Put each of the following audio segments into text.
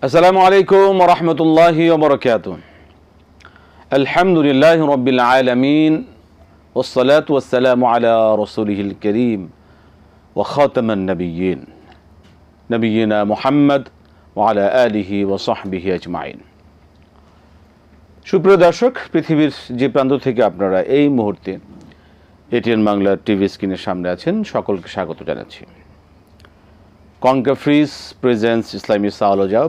আসসালামু আলাইকুম ওয়া রাহমাতুল্লাহি ওয়া বারাকাতুহু। আলহামদুলিল্লাহি রাব্বিল আলামিন ওয়াস সালাতু ওয়াস সালামু আলা রাসূলিহিল কারীম ওয়া খাতামান নাবিয়্যিন নবিয়িনা মুহাম্মদ ওয়া আলা আলিহি ওয়া সাহবিহি আজমাইন। সুপ্রিয় দর্শক, পৃথিবীর যে প্রান্ত থেকে আপনারা এই মুহূর্তে এটিএন বাংলা টিভি স্ক্রিনের সামনে আছেন, সকলকে স্বাগত জানাচ্ছি। কনকাফ্রিজ প্রেজেন্টস ইসলামী সাওয়ালজা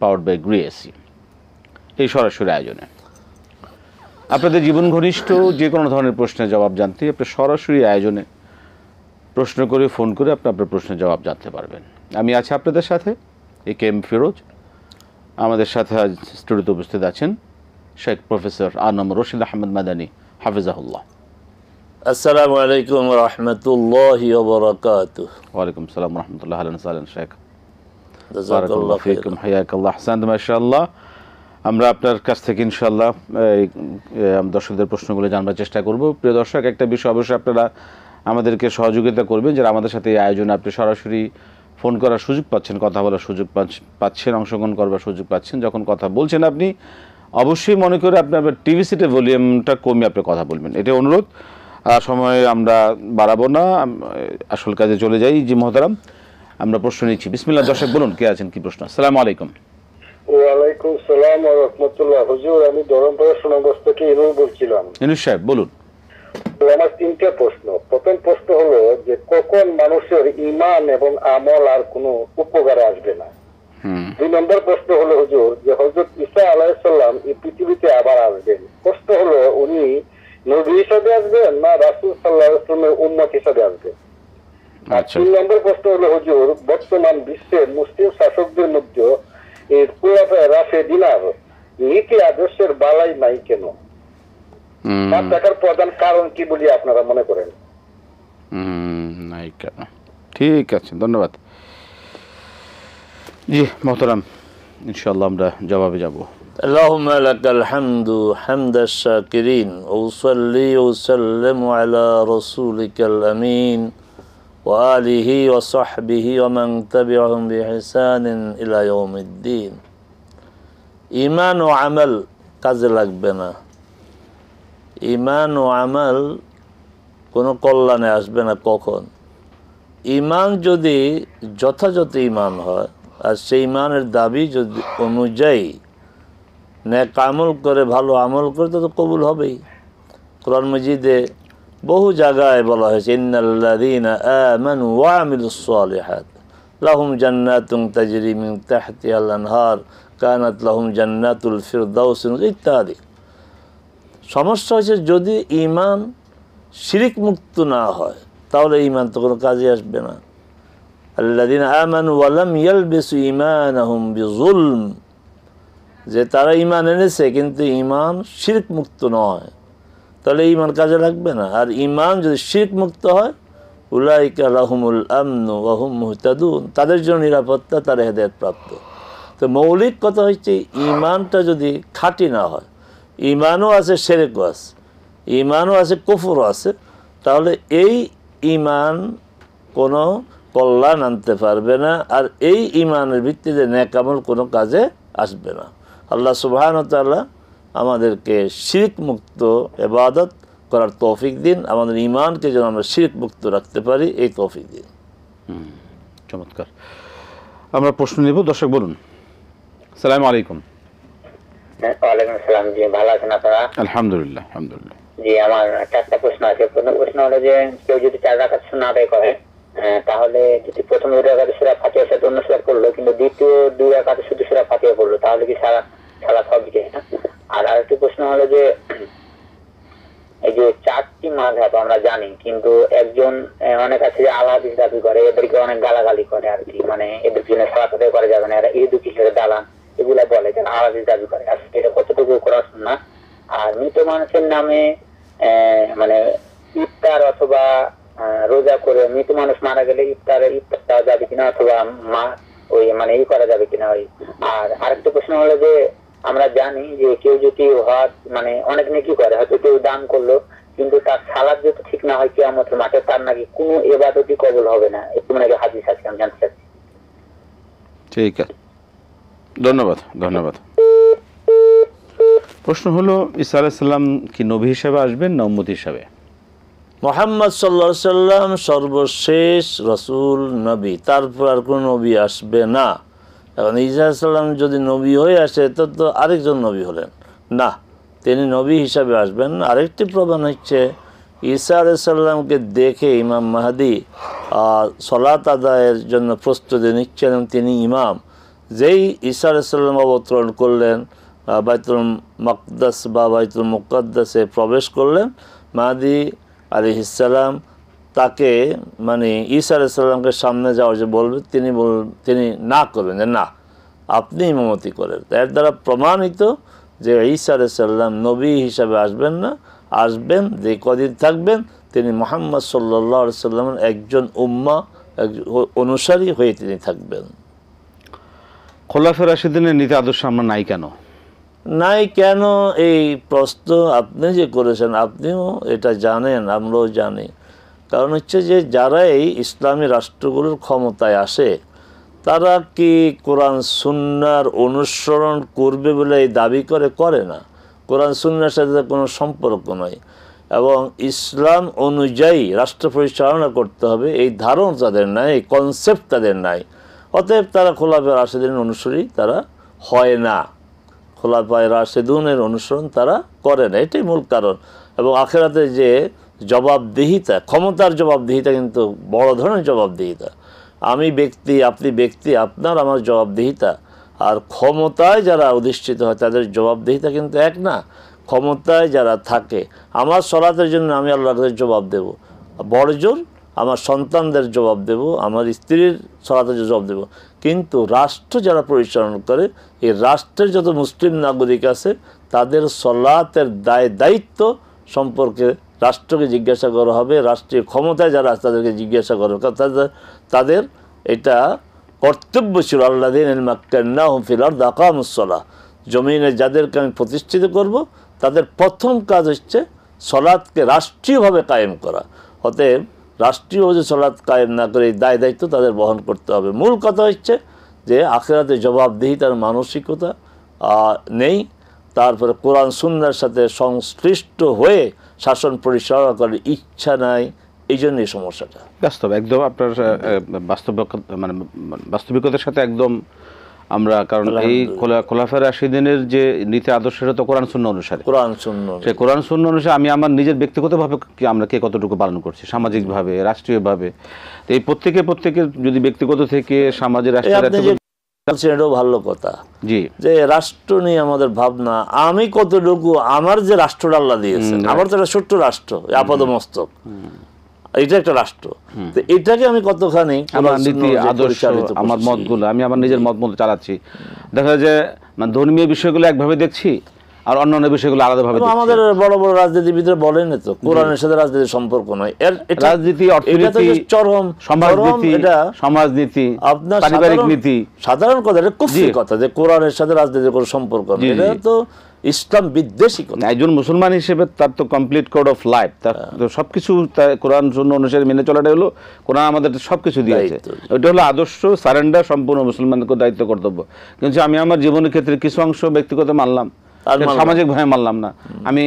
পাওয়ার্ড বাই গ্রিএসি এই সরাসরি আয়োজনে আপনাদের জীবন ঘনিষ্ঠ যে কোনো ধরনের প্রশ্নের জবাব জানতে আপনি সরাসরি আয়োজনে প্রশ্ন করে ফোন করে আপনার প্রশ্নের জবাব জানতে পারবেন। আমি আছি আপনাদের সাথে এ.কে.এম. ফিরোজ। আমাদের সাথে আজ স্টুডিওতে উপস্থিত আছেন শেখ প্রফেসর আনম রশিদ আহমদ মাদানী হাফিজাহুল্লাহ। আসসালামু আলাইকুম ওয়া রাহমাতুল্লাহি ওয়া বারাকাতুহু। ওয়া আলাইকুম আসসালাম ওয়া রাহমাতুল্লাহি ওয়া বারাকাতুহু। শেখ জাযাকাল্লাহু খাইরান। হায়াকাল্লাহ, আহসানতুম, মাশাআল্লাহ। আমরা আপনার কাছ থেকে ইনশাআল্লাহ দর্শকদের প্রশ্নগুলো জানবার চেষ্টা করব। প্রিয় দর্শক, একটা বিষয় অবশ্যই আপনারা আমাদেরকে সহযোগিতা করবেন, যারা আমাদের সাথে এই আয়োজনে আপনি সরাসরি ফোন করার সুযোগ পাচ্ছেন, কথা বলার সুযোগ পাচ্ছেন, অংশগ্রহণ করবার সুযোগ পাচ্ছেন। যখন কথা বলছেন আপনি অবশ্যই মনে করে আপনার টিভি সেটের ভলিউমটা কমিয়ে আপনি কথা বলবেন, এটা অনুরোধ। সময় আমরা বাড়াবো না, আসল কাজে চলে যাই। জি মহতারাম, আমরা প্রশ্ন নিচ্ছি। বিসমিল্লাহ। দর্শক বলুন, কে আছেন, কি প্রশ্ন? আসসালামু আলাইকুম। ওয়ালাইকুম সালাম ওয়া রাহমাতুল্লাহ। হুজুর, আমি ধরমপাড়া সোনাগঞ্জ থেকে ইনুস বলছিলাম। ইনুস সাহেব বলুন। আমার তিনটা প্রশ্ন। প্রথম প্রশ্ন হলো যে কখন মানুষের ঈমান এবং আমল আর কোনো উপকারে আসবে না। দুই নম্বর প্রশ্ন হলো হুজুর, যে হযরত ঈসা আলাইহিস সালাম এই পৃথিবীতে আবার আসবেন। প্রশ্ন হলো উনি নবী হিসেবে আসবেন না রাসূল সাল্লাল্লাহু আলাইহি ওয়াসাল্লামের উম্মত হিসেবে আসবেন। আর তিন নম্বর প্রশ্ন হলো হুজুর, বর্তমান বিশ্বের মুসলিম শাসকদের মধ্যে এই খোলাফায়ে রাশেদিনের নীতি আদর্শের বালাই নাই কেন? তার দেখার প্রধান কারণ কি বলে আপনারা মনে করেন? নাই কেন? ঠিক আছে, ধন্যবাদ। জি মোহতারাম, ইনশাআল্লাহ আমরা জবাবে যাব। আল্লাহুম্মা লাকাল হামদু হামদাশ শাকিরিন ওয়া উসাল্লি ওয়া সাল্লামু আলা রাসূলিকাল আমিন ওয়া আলিহি ওয়া সাহবিহি ওয়া মান তাবি'আহুম বিইহসানিন ইলা ইয়াউমিদ্দিন। ঈমান ও আমল কাজে লাগবে না, ঈমান ও আমল কোনো কল্যাণে আসবে না। কখন? ঈমান যদি যথাযথ ঈমান হয় আর সেই ঈমানের দাবি যদি অনুযায়ী নেক আমল করে, ভালো আমল করে, তো কবুল হবেই। কোরআন মাজিদে বহু জায়গায় বলা হয়েছে, ইন্নাল্লাযীনা আমানু ওয়া আমিলুস সালিহাত লাহুম জান্নাতুন তাজরি মিন তাহতিহাল আনহার কানাত লাহুম জান্নাতুল ফিরদাউস ইত্যাদি। সমস্যা হচ্ছে যদি ঈমান শিরিক মুক্ত না হয় তাহলে ঈমান তো কোনো কাজে আসবে না। আল্লাযীনা আমানু ওয়া লাম ইয়ালবিসু ঈমানাহুম বিযুলম, যে তারা ঈমান এনেছে কিন্তু ঈমান শিরক মুক্ত নয়, তাহলে ঈমান কাজে লাগবে না। আর ঈমান যদি শিরক মুক্ত হয়, উলাইকা লাহুমুল আমনু ওয়া হুম মুহতাদুন, তাদের জন্য নিরাপত্তা, তারা হেদায়েত প্রাপ্ত। তো মৌলিক কথা হচ্ছে ঈমানটা যদি খাঁটি না হয়, ঈমানও আছে শিরকও আছে, ঈমানও আছে কুফরও আছে, তাহলে এই ঈমান কোনো কল্যাণ আনতে পারবে না। আর এই ঈমানের ভিত্তিতে নেক আমল কোনো কাজে আসবে না। আল্লাহ সুবহানাহু ওয়া তাআলা আমাদেরকে শিরক মুক্ত ইবাদত করার তৌফিক দিন, আমাদের ঈমানকে যেন আমরা শিরক মুক্ত রাখতে পারি, এই তৌফিক দিন। চমৎকার। আমরা প্রশ্ন নেব। দর্শক বলুন। আসসালামু আলাইকুম। ওয়ালাইকুম আসসালাম। জি, ভালো আছেন আপনারা? আলহামদুলিল্লাহ, আলহামদুলিল্লাহ। জি, আমার চারটা প্রশ্ন আছে। প্রথম প্রশ্ন হলো যে কেউ যদি 4 রাকাত সুন্নাহ আদায় করে, তাহলে যদি প্রথম 2 রাকাতে সূরা ফাতিহার সাথে অন্য সূরা পড়লো, কিন্তু দ্বিতীয় 2 রাকাতে শুধু সূরা ফাতিহা পড়লো, তাহলে কি সালাত হবে কিনা? আর আরেকটি প্রশ্ন হলো যে এই যে 4টি মাযহাব আমরা জানি, কিন্তু একজন অনেক আছে যে আল হাদিস দাবি করে, এদেরকে অনেক গালাগালি করে আর কি, মানে এদের জন্য সালাত আদায় করা যাবে না, এরা ইহুদি কিসের দালান, এগুলা বলে, যারা আল হাদিস দাবি করে। আর এটা কতটুকু করা সুন্নাহ? আর মৃত মানুষের নামে মানে ইফতার অথবা রোজা করে মৃত মানুষ মারা গেলে ইফতার দেওয়া যাবে কিনা, অথবা ওই মানে করা যাবে কিনা ওই। আর আরেকটা প্রশ্ন হলো যে আমরা জানি যে কেউ যদি মানে অনেক নেকি করে, হয়তো কেউ দান করলো, কিন্তু তার সালাত যদি ঠিক না হয় কিয়ামতের মাঠে, তার নাকি কোনো ইবাদতই কবুল হবে না, একটু মানে হাদিস আছে, আমি জানতে চাচ্ছি। ঠিক আছে, ধন্যবাদ, ধন্যবাদ। প্রশ্ন হলো, ঈসা আলাইহিস সালাম কি নবী হিসেবে আসবেন না উম্মত হিসাবে? মুহাম্মদ সাল্লাল্লাহু আলাইহি সাল্লাম সর্বশেষ রাসূল নবী, তারপর আর কোনো নবী আসবে না। এখন ঈসা আলাইহিস সালাম যদি নবী হয়ে আসে তো আরেকজন নবী হলেন না, তিনি নবী হিসাবে আসবেন। আরেকটি প্রমাণ হচ্ছে ঈসা আলাইহিস সালামকে দেখে ইমাম মাহদী সালাত আদায়ের জন্য প্রস্তুতি নিচ্ছেন, তিনি ইমাম। যেই ঈসা আলাইহিস সালাম অবতরণ করলেন, বাইতুল মাকদাস বা বাইতুল মুকাদ্দাসে প্রবেশ করলেন, মাহদী আলাইহিস সালাম তাকে মানে ঈসা আলাইহিস সালামকে সামনে যাওয়ার যে বলবে, তিনি না করবেন, যে না, আপনি ইমামতি করেন। এর দ্বারা প্রমাণিত যে ঈসা আলাইহিস সালাম নবী হিসাবে আসবেন না, আসবেন যে কদিন থাকবেন তিনি মুহাম্মদ সাল্লাল্লাহু আলাইহি সাল্লামের একজন উম্মাহ, অনুসারী হয়ে তিনি থাকবেন। খোলাফায়ে রাশিদিনের নীতি আদর্শ আমরা নাই কেন? নাই কেন এই প্রশ্ন আপনি যে করেছেন, আপনিও এটা জানেন, আমরাও জানি। কারণ হচ্ছে যে যারা এই ইসলামী রাষ্ট্রগুলোর ক্ষমতায় আসে, তারা কি কোরআন সুন্নাহর অনুসরণ করবে বলে এই দাবি করে না। কোরআন সুন্নাহর সাথে কোনো সম্পর্ক নয়, এবং ইসলাম অনুযায়ী রাষ্ট্র পরিচালনা করতে হবে এই ধারণা তাদের নাই, এই কনসেপ্ট তাদের নাই। অতএব তারা খোলাফায়ে রাশিদিনের অনুসারী তারা হয় না, খোলাফায়ে রাশিদুনের অনুসরণ তারা করে না, এটাই মূল কারণ। এবং আখিরাতে যে জবাবদিহিতা, ক্ষমতার জবাবদিহিতা কিন্তু বড় ধরনের জবাবদিহিতা। আমি ব্যক্তি, আপনি ব্যক্তি, আপনার আমার জবাবদিহিতা আর ক্ষমতায় যারা অধিষ্ঠিত হয় তাদের জবাবদিহিতা কিন্তু এক না। ক্ষমতায় যারা থাকে, আমার সলাতের জন্য আমি আল্লাহর কাছে জবাব দেব, বড়জোর আমার সন্তানদের জবাব দেব, আমার স্ত্রীর সলাতের জবাব দেব। কিন্তু রাষ্ট্র যারা পরিচালনা করে, এই রাষ্ট্রের যত মুসলিম নাগরিক আছে তাদের সলাতের দায়িত্ব সম্পর্কে রাষ্ট্রকে জিজ্ঞাসা করা হবে, রাষ্ট্রীয় ক্ষমতায় যারা আছে তাদেরকে জিজ্ঞাসা করা হবে। তাদের এটা কর্তব্য ছিল, আল্লাযীনা মাক্কান্নাহুম ফিল আরদি আকামুস সালাহ, জমিনে যাদেরকে আমি প্রতিষ্ঠিত করব তাদের প্রথম কাজ হচ্ছে সলাৎকে রাষ্ট্রীয়ভাবে কায়েম করা। অতএব রাষ্ট্রীয়ভাবে যে সলাৎ কায়েম না করে এই দায়িত্ব তাদের বহন করতে হবে। মূল কথা হচ্ছে যে আখিরাতে জবাবদিহিতার মানসিকতা নেই, তারপরে কোরআন সুন্নাহর সাথে সংশ্লিষ্ট হয়ে শাসন পরিচালনা করার ইচ্ছা নাই, এই জন্যই সমস্যাটা। বাস্তব একদম আপনার মানে বাস্তবিকতার সাথে একদম আমরা, কারণ এই খোলাফায়ে রাশিদিনের যে নীতি আদর্শ সেটা তো কোরআন সুন্নাহ অনুসারে, কোরআন সুন্নাহ, সেই কোরআন সুন্নাহ অনুসারে আমি আমার নিজের ব্যক্তিগতভাবে আমরা কে কতটুকু পালন করছি, সামাজিকভাবে, রাষ্ট্রীয়ভাবে। তো এই প্রত্যেকের যদি ব্যক্তিগত থেকে সমাজের এটাও ভালো কথা, জি, যে রাষ্ট্র নিয়ে আমাদের ভাবনা, আমি কতটুকু আমার যে রাষ্ট্রটা আল্লাহ দিয়েছেন, আমার তো একটা ছোট্ট রাষ্ট্র, আপাদমস্তক, এটা একটা রাষ্ট্র, তো এটাকে আমি কতখানি আমার নীতি আদর্শ, আমার মতগুলো আমি আমার নিজের মত চালাচ্ছি। দেখা যায় যে ধর্মীয় বিষয়গুলো একভাবে দেখছি আর অন্যান্য বিষয়গুলো আলাদাভাবে দেখছি। আমাদের বড় বড় রাজনীতিবিদরা বলেন তো কোরআনের সাথে রাজনীতির সম্পর্ক নয়, রাজনীতি, অর্থনীতি, চরম সমাজনীতি, আপনার পারিবারিক নীতি, সাধারণ কথা, এটা কুফরি কথা যে কোরআনের সাথে রাজনীতির কোনো সম্পর্ক নেই, এটা তো ইসলাম বিদ্বেষী কথা। একজন মুসলমান হিসেবে তার তো কমপ্লিট কোড অফ লাইফ, তার সবকিছু কোরআন সুন্নাহ অনুসারে মেনে চলাটা হলো, কোরআন আমাদের সবকিছু দিয়েছে, ওইটা হলো আদর্শ, সারেন্ডার, সম্পূর্ণ মুসলমানকে দায়িত্ব কর্তব্য। কিন্তু আমি আমার জীবনের ক্ষেত্রে কিছু অংশ ব্যক্তিগত মানলাম, সামাজিক ভাবে মানলাম না, আমি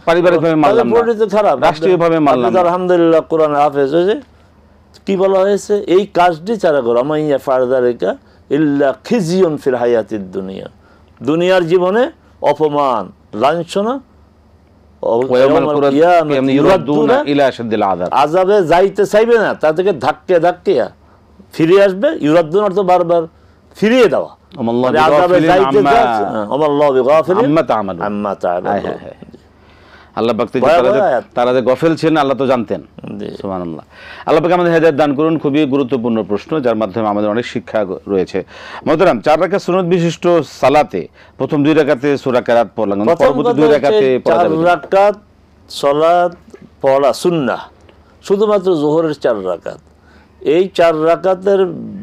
পারিবারিক ভাবে মানলাম না, রাষ্ট্রীয় ভাবে মানলাম না। আলহামদুলিল্লাহ কোরআন হাফেজ হয়েছে, কি বলা হয়েছে, এই কাজটি ছাড়া করো মাইয়া ফারদারিকা ইল্লা খিজিয়ুন ফিল হায়াতিদ দুনিয়া, দুনিয়ার জীবনে অপমান, লাঞ্ছনা, আযাবে যাইতে চাইবে না, তাদেরকে ধাক্কে ফিরে আসবে, ইউরাদ্দুন অর্থ বারবার ফিরিয়ে দেওয়া, আল্লাহ পাক তারা যে গফেল ছিলেন আল্লাহ তো জানতেন। সুবহানাল্লাহ। আল্লাহ পাক আমাদের হেদায়েত দান করুন। খুবই গুরুত্বপূর্ণ প্রশ্ন, যার মাধ্যমে আমাদের অনেক শিক্ষা রয়েছে। মুহতারাম, 4 রাকাত সুন্নাত বিশিষ্ট সালাতে প্রথম 2 রাকাতে সূরা কিরাত পড়লাম, পরবর্তী 2 রাকাতে পড়া যাবে? 4 রাকাত সালাত পড়া সুন্নাহ, শুধুমাত্র যোহরের 4 রাকাত। এই 4 রাকাতের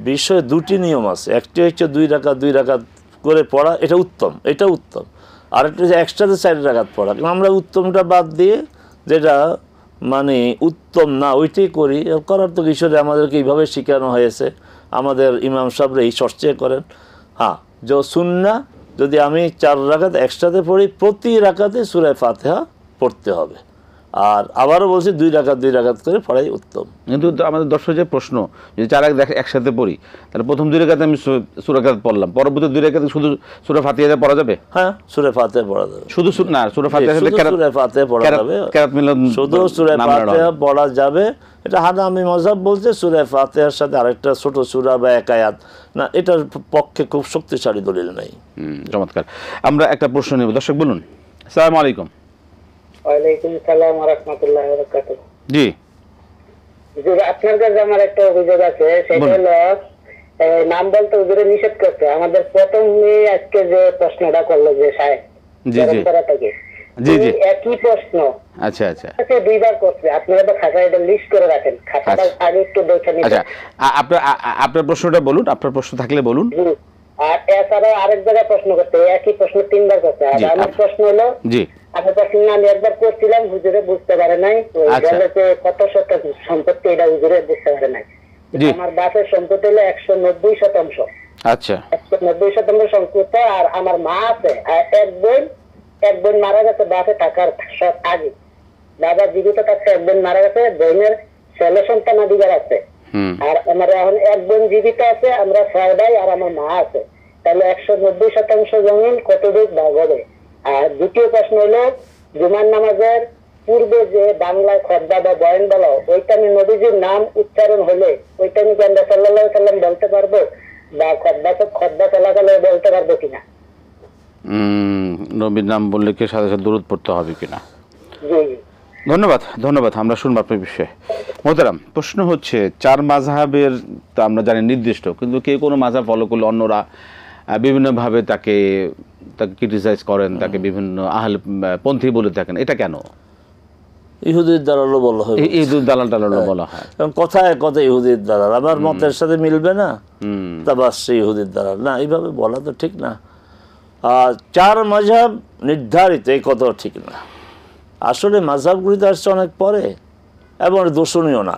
বিষয়ে 2টি নিয়ম আছে। একটি হচ্ছে 2 রাকাত করে পড়া, এটা উত্তম। আরেকটা হচ্ছে একসাথে 4 রাকাত পড়া। আমরা উত্তমটা বাদ দিয়ে যেটা মানে উত্তম না ওইটাই করি, করার তো কিশোরে আমাদেরকে এইভাবে শেখানো হয়েছে, আমাদের ইমাম সাহেবরা এই চর্চা করেন। হ্যাঁ, যে সুন্না যদি আমি 4 রাকাত একসাথে পড়ি, প্রতি রাকাতে সূরা ফাতিহা পড়তে হবে। আর আবারও বলছি 2 রাকাত করে পড়াই উত্তম। কিন্তু আমাদের দর্শকের প্রশ্ন, যদি 4 রাকাত একসাথে পড়ি, তাহলে প্রথম 2 রাকাতে আমি সূরা ফাতিহা পড়লাম, পরবর্তী 2 রাকাতে শুধু সূরা ফাতিহা পড়া যাবে? হ্যাঁ, সূরা ফাতিহা পড়া যাবে। শুধু না, সূরা ফাতিহার সাথে সূরা ফাতিহা পড়া যাবে, কেরাত মিলাদ, শুধু সূরা ফাতিহা পড়া যাবে। এটা হানাফি মাযহাব বলছে সূরা ফাতিহার সাথে আরেকটা ছোট সূরা বা এক আয়াত না, এটার পক্ষে খুব শক্তিশালী দলিল নাই। চমৎকার। আমরা একটা প্রশ্ন নেব। দর্শক বলুন। আসসালামু আলাইকুম। ওয়ালাইকুম সালাম ওয়া রাহমাতুল্লাহি ওয়া বারাকাতুহু। জি হুজুর, আপনার কাছে আমার একটা অভিযোগ আছে, সেটা হলো নাম বলতে হুজুরে নিষেধ করতে। আমাদের প্রথম আজকে যে প্রশ্নটা করলো যে সাহেব, জি জি থেকে জি জি একই প্রশ্ন আচ্ছা আচ্ছা 2বার করছে। আপনারা তো খাতায় এটা লিস্ট করে রাখেন, খাতাটা আগে একটু দেখে নিন। আচ্ছা, আপনার প্রশ্নটা বলুন, আপনার প্রশ্ন থাকলে বলুন। আর এছাড়া আরেক জায়গায় প্রশ্ন করতে, একই প্রশ্ন 3বার করছে। আর আমার প্রশ্ন হলো, জি আপনার প্রশ্ন আমি একবার করছিলাম, হুজুরে বুঝতে পারে নাই, কত শতাংশ সম্পত্তি এটা হুজুরে বুঝতে পারে নাই। আমার বাপের সম্পত্তি হলো 190%। আচ্ছা, 190% সম্পত্তি। আর আমার মা আছে, আর এক বোন মারা গেছে বাপে টাকার সব আগে। দাদা জীবিত থাকছে, এক বোন মারা গেছে, বোনের ছেলে সন্তান অধিকার আছে। আর আমার এখন এক বোন জীবিত আছে, আমরা 6 ভাই, আর আমার মা আছে। তাহলে 190% জমিন কতটুক ভাগ হবে? আর দ্বিতীয় প্রশ্ন হলো, জুমার নামাজের পূর্বে যে বাংলায় খদ্দা বা বয়ান বলা, ওই টাইমে নবীজির নাম উচ্চারণ হলে ওই টাইমে কি আমরা সাল্লাল্লাহু আলাইহি সাল্লাম বলতে পারবো, বা খদ্দা চলাকালে বলতে পারবো কিনা? নবীর নাম বললে কি সাথে সাথে দরুদ পড়তে হবে কিনা? জি, ধন্যবাদ। আমরা শুনবো আপনার বিষয়ে। মোহতারাম, প্রশ্ন হচ্ছে 4 মাযহাবের তো আমরা জানি নির্দিষ্ট, কিন্তু কেউ কোনো মাযহাব ফলো করলে অন্যরা বিভিন্নভাবে তাকে ক্রিটিসাইজ করেন, তাকে বিভিন্ন আহলে পন্থী বলে থাকেন। এটা কেন? ইহুদির দালালও বলা হয়, ইহুদির দালাল বলা হয়। কথায় কথায় ইহুদির দালাল, আমার মতের সাথে মিলবে না, তা বাস সে ইহুদির দালাল না, এইভাবে বলা তো ঠিক না। 4 মাযহাব নির্ধারিত, এই কথাও ঠিক না। আসলে মাযহাবগুলি তো আসছে অনেক পরে, এবং দোষণীয় না।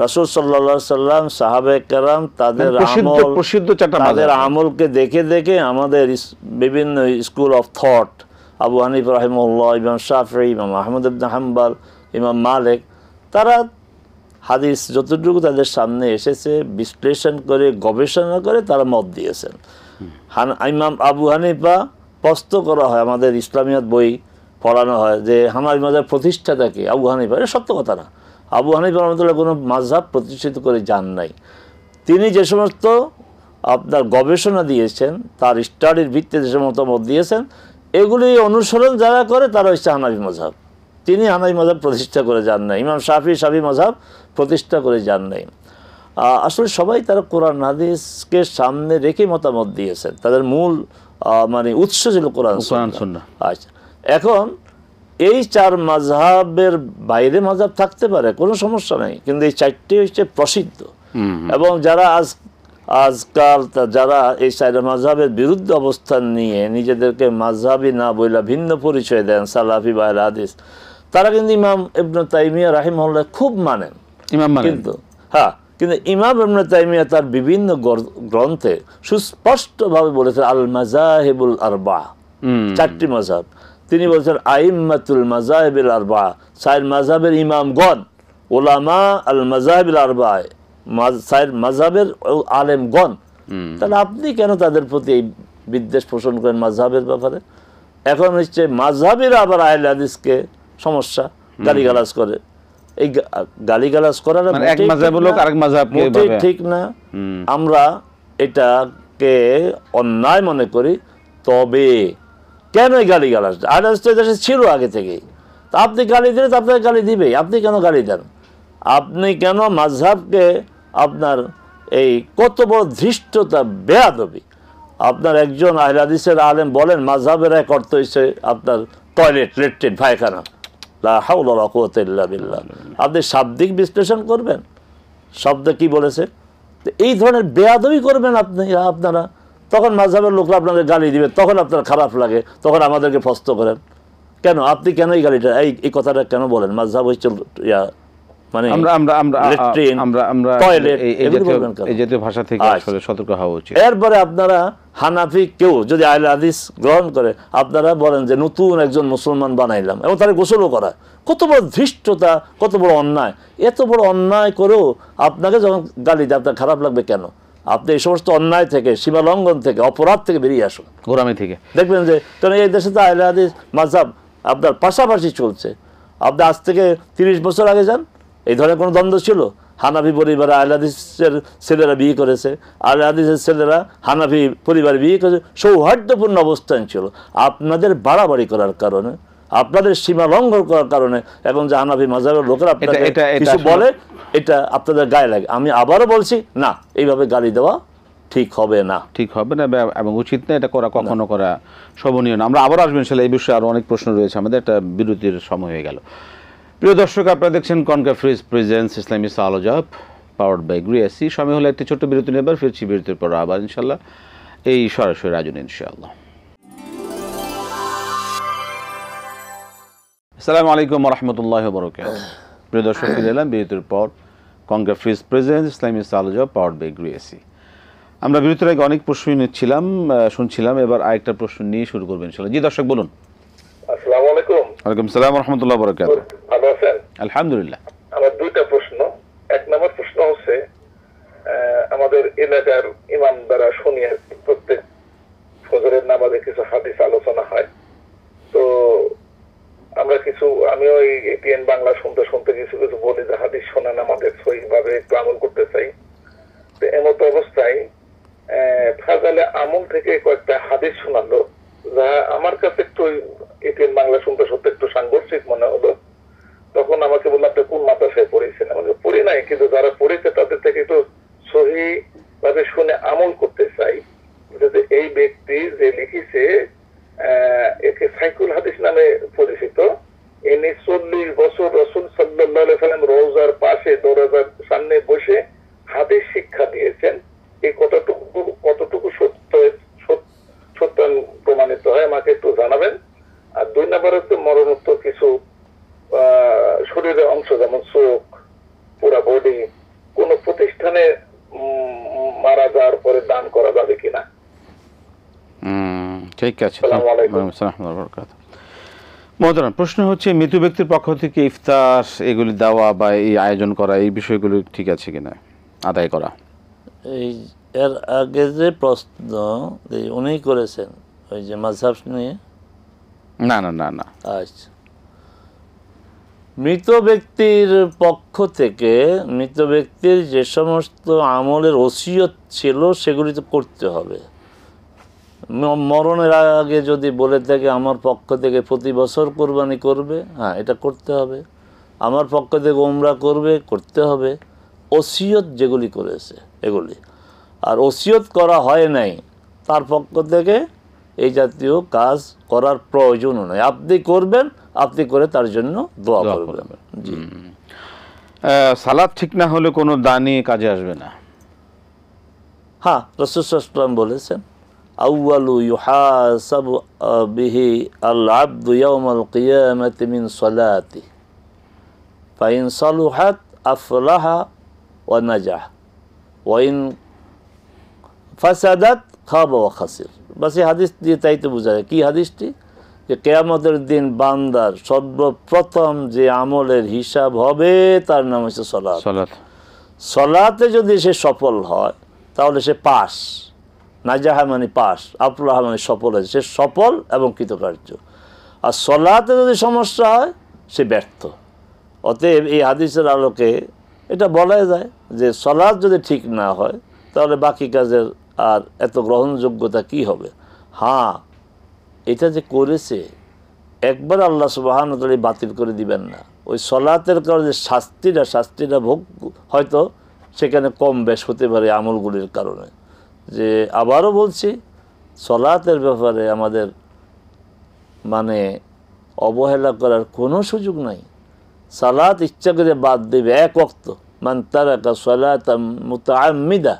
রাসূল সাল্লাল্লাহু আলাইহি সাল্লাম, সাহাবায়ে কেরাম তাদের আমলকে দেখে দেখে আমাদের বিভিন্ন school of thought, Abu Hanifa রাহিমাহুল্লাহ, ইমাম শাফিঈ, ইমাম আহমদ ইবনে হাম্বল, ইমাম মালিক, তারা হাদিস যতটুকু তাদের সামনে এসেছে বিশ্লেষণ করে গবেষণা করে তারা মত দিয়েছেন। ইমাম আবু হানিফা প্রশ্ন করা হয়, আমাদের ইসলামিয়াত বই পড়ানো হয় যে হানাফি মাযহাব প্রতিষ্ঠাতা কে? আবু হানিফা। এটা সত্য কথা না। আবু হানিফা রাহমাতুল্লাহ কোনো মাযহাব প্রতিষ্ঠিত করে যান নাই। তিনি যে সমস্ত আপনার গবেষণা দিয়েছেন, তার স্টাডির ভিত্তিতে যে মতামত দিয়েছেন, এগুলি অনুসরণ যারা করে তারা হচ্ছে হানাফি মাযহাব। তিনি হানাফি মাযহাব প্রতিষ্ঠা করে যান নাই। ইমাম শাফি মাযহাব প্রতিষ্ঠা করে যান নাই। আসলে সবাই তারা কোরআন হাদিসকে সামনে রেখে মতামত দিয়েছেন। তাদের মূল মানে উৎস ছিল কোরআন সুন্নাহ। আচ্ছা, এখন এই 4 মাযহাবের বাইরে মাযহাব থাকতে পারে, কোনো সমস্যা নেই, কিন্তু এই 4টি হচ্ছে প্রসিদ্ধ। এবং যারা আজকাল যারা এই 4 মাযহাবের বিরুদ্ধে অবস্থান নিয়ে নিজেদেরকে মাযহাবি না বইলা ভিন্ন পরিচয় দেন, সালাফি বা আহলে হাদিস, তারা কিন্তু ইমাম ইবনে তাইমিয়া রাহিমাহুল্লাহ খুব মানেন। কিন্তু ইমাম ইবনে তাইমিয়া তার বিভিন্ন গ্রন্থে সুস্পষ্টভাবে বলেছেন আল মাযাহিবুল আরবা, 4টি মাযহাব। তিনি বলছেন আইম্মাতুল মাযাহিবিল আরবা, 4 মাযহাবের ইমামগণ, উলামা আল মাযাহিবিল আরবা, 4 মাযহাবের আলেমগণ। তাহলে আপনি কেন তাদের প্রতি এই বিদ্বেষ পোষণ করেন মাযহাবের ব্যাপারে? এখন হচ্ছে মাযহাবিরা আবার আহলে হাদিসকে সমস্যা, গালিগালাজ করে। এই গালিগালাজ করার ঠিক না। আমরা এটাকে অন্যায় মনে করি। তবে কেন এই গালিগালাজ? আহলে হাদিস তো দেশে ছিল আগে থেকেই। তা আপনি গালি দিলে তো আপনাকে গালি দিবেই। আপনি কেন গালি দেন? আপনি কেন মাযহাবকে আপনার এই কত বড় ধৃষ্টতা, বেয়াদবি! আপনার একজন আহলে হাদিসের আলেম বলেন মাযহাবের এক অর্থ হইছে আপনার টয়লেট, লেট্রিন, পায়খানা। লা হাওলা ওয়ালা কুওয়াতা ইল্লা বিল্লাহ। আপনি শাব্দিক বিশ্লেষণ করবেন, শব্দ কি বলেছে, এই ধরনের বেয়াদবি করবেন আপনারা, তখন মাযহাবের লোকরা আপনাদের গালি দিবে, তখন আপনার খারাপ লাগে, তখন আমাদেরকে প্রশ্ন করেন কেন? আপনি কেন এই গালিটা এই কথাটা কেন বলেন? মাযহাব হচ্ছে মানে আমরা আমরা আমরা ল্যাট্রিন, আমরা আমরা টয়লেট, এই এগুলো জাতীয় বলবেন কেন? এই জাতীয় ভাষা থেকে আচ্ছা। আসলে সতর্ক হওয়া উচিত। এরপরে আপনারা হানাফি কেউ যদি আহলে হাদিস গ্রহণ করে, আপনারা বলেন যে নতুন একজন মুসলমান বানাইলাম এবং তারা গোসলও করায়। কত বড় ধৃষ্টতা, কত বড় অন্যায়! এত বড় অন্যায় করেও আপনাকে যখন গালি দেয় আপনার খারাপ লাগবে কেন? আপনি এই সমস্ত অন্যায় থেকে, সীমা লঙ্ঘন থেকে, অপরাধ থেকে বেরিয়ে আসুন। গোরামি থেকে দেখবেন যে কারণ এই দেশে তো আহলে হাদিস মাযহাব আপনার পাশাপাশি চলছে। আপনি আজ থেকে 30 বছর আগে যান, এই ধরনের কোনো দ্বন্দ্ব ছিল? হানাফি পরিবারে আহলে হাদিসের ছেলেরা বিয়ে করেছে, আহলে হাদিসের ছেলেরা হানাফি পরিবারে বিয়ে করেছে, সৌহার্দ্যপূর্ণ অবস্থান ছিল। আপনাদের বাড়াবাড়ি করার কারণে, আপনাদের সীমা লঙ্ঘন করার কারণে, এবং যে হানাফি মাযহাবের লোকেরা আপনাদের কিছু বলে, এটা আপনাদের গায়ে লাগে। আমি আবারও বলছি, না, এইভাবে গালি দেওয়া ঠিক হবে না, ঠিক হবে না এবং উচিত না, এটা করা কখনো করা শোভনীয় না। আমরা আবার আসবেন ইনশাআল্লাহ, এই বিষয়ে আরো অনেক প্রশ্ন রয়েছে আমাদের। একটা বিরতির সময় হয়ে গেল। প্রিয় দর্শক, আপনারা দেখছেন conclave presents Islami সালোজাব powered by গ্রিএসি। সময় হলো একটি ছোট্ট বিরতি নেবার, ফিরছি বিরতির পর আবার ইনশাআল্লাহ এই সরাসরি আয়োজনে ইনশাআল্লাহ। আসসালামু আলাইকুম ওয়া রাহমাতুল্লাহি ওয়া বারাকাতুহু। প্রিয় দর্শক, ফিরে এলাম বিরতির পর conclave presents Islami সালোজাব powered by গ্রিএসি। আমরা বিরতির আগে অনেক প্রশ্ন শুনছিলাম, এবার আরেকটা প্রশ্ন নিয়ে শুরু করবেন ইনশাআল্লাহ। জি দর্শক, বলুন। আসসালামু আলাইকুম। ওয়ালাইকুম আসসালাম ওয়া রাহমাতুল্লাহি ওয়া বারাকাতুহু। ভালো আছেন? আলহামদুলিল্লাহ। আমার দুইটা প্রশ্ন। এক নম্বর প্রশ্ন হচ্ছে, আমাদের এলাকার ইমাম দ্বারা শুনি প্রত্যেক ফজরের নামাজে কিছু হাদিস আলোচনা হয়। তো আমরা আমি ওই এটিএন বাংলা শুনতে শুনতে কিছু কিছু বলি যে হাদিস শোনেন, আমাদের সহিভাবে একটু আমল করতে চাই। তো এমতো অবস্থায় ফাজালে আমল থেকে কয়েকটা হাদিস শোনালো, যা আমার কাছে একটু এটিএন বাংলা শুনতে শুনতে একটু সাংঘর্ষিক মনে হলো। তখন আমাকে বললো, আপনি কোন মাদ্রাসায় পড়েছেন? আমাকে পড়ি নাই, কিন্তু যারা পড়েছে তাদের থেকে একটু সহি ভাবে শুনে আমল করতে চাই। যদি এই ব্যক্তি যে লিখেছে, একে সাইকুল হাদিস নামে পরিচিত, ইনি 40 বছর রাসূল সাল্লাল্লাহু আলাইহি সাল্লাম রওজার পাশে দরজার সামনে বসে হাদিস শিক্ষা দিয়েছেন। এই কতটুকু সত্য প্রমাণিত হয় আমাকে একটু জানাবেন। আর 2 নম্বর হচ্ছে মরণোত্তর কিছু শরীরের অংশ, যেমন চোখ, পুরা বডি, কোন প্রতিষ্ঠানে মারা যাওয়ার পরে দান করা যাবে কিনা? ঠিক আছে। মহতারাম, প্রশ্ন হচ্ছে মৃত ব্যক্তির পক্ষ থেকে ইফতার এগুলি দেওয়া বা এই আয়োজন করা, এই বিষয়গুলো ঠিক আছে কিনা আদায় করা? এই এর আগে যে প্রশ্ন উনি করেছেন ওই যে মাযহাব নিয়ে, না না না না আচ্ছা, মৃত ব্যক্তির পক্ষ থেকে মৃত ব্যক্তির যে সমস্ত আমলের ওসিয়ত ছিল সেগুলি তো করতে হবে। মরণের আগে যদি বলে থাকে আমার পক্ষ থেকে প্রতি বছর কোরবানি করবে, হ্যাঁ, এটা করতে হবে। আমার পক্ষ থেকে উমরা করতে হবে। ওসিয়ত যেগুলি করেছে এগুলি, আর ওসিয়ত করা হয় নাই তার পক্ষ থেকে এই জাতীয় কাজ করার প্রয়োজনও নয়। আপনি করবেন, আপনি করে তার জন্য দোয়া করবেন। জি। সালাত ঠিক না হলে কোনো দানই কাজে আসবে না। হ্যাঁ, রাসূল সাল্লাল্লাহু আলাইহি ওয়াসাল্লাম বলেছেন, আউয়ালু ইউহাসাবু বিহি আল আবদু ইয়াউমাল কিয়ামাতি মিন সালাতি ফাইন সালুহাত আফলাহা ওয়া নাজাহ ওয়া ইন ফাসাদাত খাবা ওয়া খাসির। বাস এই হাদিস দিয়ে তাই তো বোঝা যায়। কি হাদিসটি? যে কিয়ামতের দিন বান্দার সর্বপ্রথম যে আমলের হিসাব হবে তার নাম হচ্ছে সালাত। সালাতে যদি সে সফল হয় তাহলে সে পাস। নাজাহা মানে পাস, আফলাহা মানে সফল হয়েছে, সে সফল এবং কৃতকার্য। আর সালাতে যদি সমস্যা হয় সে ব্যর্থ। অতএব এই হাদিসের আলোকে এটা বলা যায় যে সালাত যদি ঠিক না হয় তাহলে বাকি কাজের আর এত গ্রহণযোগ্যতা কি হবে? হ্যাঁ, এটা যে করেছে একবার আল্লাহ সুবহানাহু ওয়া তাআলা বাতিল করে দিবেন না। ওই সালাতের কারণে শাস্তিটা ভোগ হয়তো সেখানে কম বেশ হতে পারে আমলগুলির কারণে। যে আবারও বলছি, সালাতের ব্যাপারে আমাদের মানে অবহেলা করার কোনো সুযোগ নাই। সালাত ইচ্ছা করে বাদ দেবে এক ওয়াক্ত, মান তারাকা সালাতাম মুতাআম্মিদা,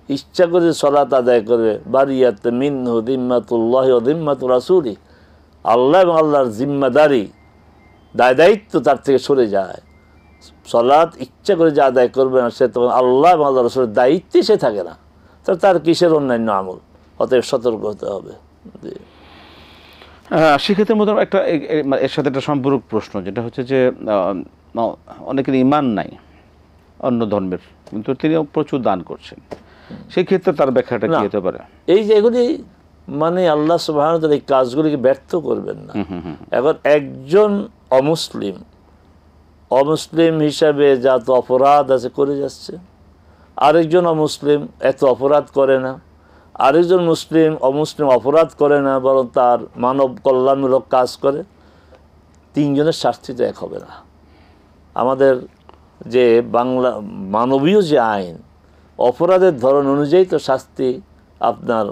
ইচ্ছা করে সালাত আদায় করবে, বারিয়াত মিনহু যিম্মাতুল্লাহি ওয়া যিম্মাতু রাসূলি, আল্লাহ এবং আল্লাহর জিম্মাদারি দায়িত্ব তার থেকে সরে যায়। সালাত ইচ্ছা করে যে আদায় করবে না, সে তখন আল্লাহ এবং আল্লাহ রাসূলের দায়িত্বে সে থাকে না, তার কিসের অন্যান্য আমল? অতএব সতর্ক হতে হবে। জি। সেক্ষেত্রে মধ্যে একটা এর সাথে একটা সম্পূরক প্রশ্ন, যেটা হচ্ছে যে অনেকের ঈমান নাই অন্য ধর্মের, কিন্তু তিনিও প্রচুর দান করছেন, সেই ক্ষেত্রে তার ব্যাখ্যাটা কি হতে পারে? এই যে এগুলি মানে আল্লাহ সুবহানাহু ওয়া তাআলা এই কাজগুলিকে ব্যর্থ করবেন না। এখন একজন অমুসলিম হিসাবে যা তো অপরাধ আছে করে যাচ্ছে, আরেকজন অমুসলিম এত অপরাধ করে না, আরেকজন অমুসলিম অপরাধ করে না, বরং তার মানব কল্যাণমূলক কাজ করে, তিনজনের শাস্তি তো এক হবে না। আমাদের যে বাংলা মানবীয় যে আইন, অপরাধের ধরন অনুযায়ী তো শাস্তি আপনার